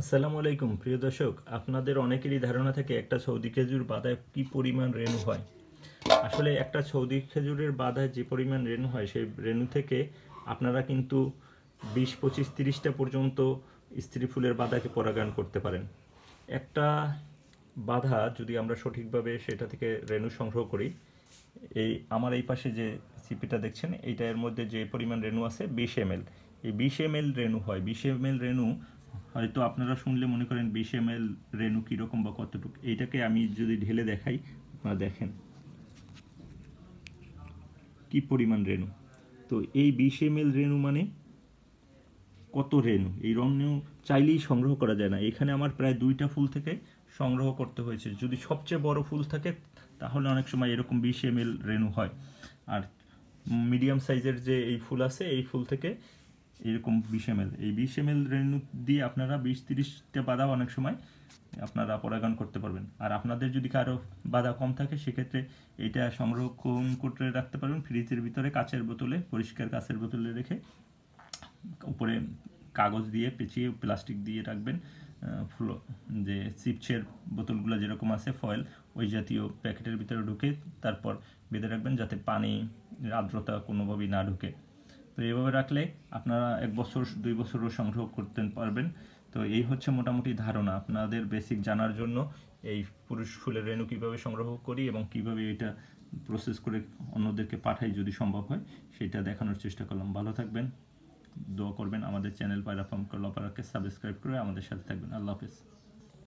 আসসালামু আলাইকুম প্রিয় দর্শক, আপনাদের অনেকেরই ধারণা থাকে একটা সৌদি খেজুর বাদায় কি পরিমাণ রেণু হয়। আসলে একটা সৌদি খেজুরের বাদায় যে পরিমাণ রেণু হয় সেই রেণু থেকে আপনারা কিন্তু 20, 25, 30টা পর্যন্ত স্ত্রী ফুলের বাদাকে পরাগায়ন করতে পারেন। একটা বাধা যদি আমরা সঠিকভাবে সেটা থেকে রেণু সংগ্রহ করি, আমার এই পাশে যে সিপিটা দেখছেন এইটার মধ্যে যে পরিমাণ রেণু আছে 20 ml, এই 20 ml রেণু হয়। 20 ml রেণু হয়তো আপনারা শুনলে মনে করেন 20 ml রেণু কীরকম বা কতটুকু। এইটাকে আমি যদি ঢেলে দেখাই, আপনারা দেখেন কি পরিমাণ রেণু। তো এই 20 ml রেণু মানে কত রেণু, এই রেণু চাইলেই সংগ্রহ করা যায় না। এখানে আমার প্রায় 2টা ফুল থেকে সংগ্রহ করতে হয়েছে। যদি সবচেয়ে বড় ফুল থাকে তাহলে অনেক সময় এরকম 20 ml রেণু হয়, আর মিডিয়াম সাইজের যে এই ফুল আছে এই ফুল থেকে এরকম 20 ml, এই 20 ml রেণু দিয়ে আপনারা 20-30টা বাদাও অনেক সময় আপনারা পরাগায়ন করতে পারবেন। আর আপনাদের যদি কারো বাধা কম থাকে সেক্ষেত্রে এটা সংরক্ষণ করে রাখতে পারবেন ফ্রিজের ভিতরে কাচের বোতলে, পরিষ্কার কাচের বোতলে রেখে উপরে কাগজ দিয়ে পেঁচিয়ে প্লাস্টিক দিয়ে রাখবেন। যে চিপসের বোতলগুলো যেরকম আছে ফয়েল, ওই জাতীয় প্যাকেটের ভিতরে ঢুকে তারপর বেঁধে রাখবেন যাতে পানি আর্দ্রতা কোনোভাবেই না ঢুকে। তো এইভাবে রাখলে আপনারা 1 বছর 2 বছরও সংগ্রহ করতে পারবেন। তো এই হচ্ছে মোটামুটি ধারণা আপনাদের বেসিক জানার জন্য, এই পুরুষ ফুলের রেণু কীভাবে সংগ্রহ করি এবং কীভাবে এটা প্রসেস করে অন্যদেরকে পাঠাই যদি সম্ভব হয় সেটা দেখানোর চেষ্টা করলাম। ভালো থাকবেন, দোয়া করবেন, আমাদের চ্যানেল পায়রা ফার্ম লপারাকে সাবস্ক্রাইব করে আমাদের সাথে থাকবেন। আল্লাহ হাফেজ।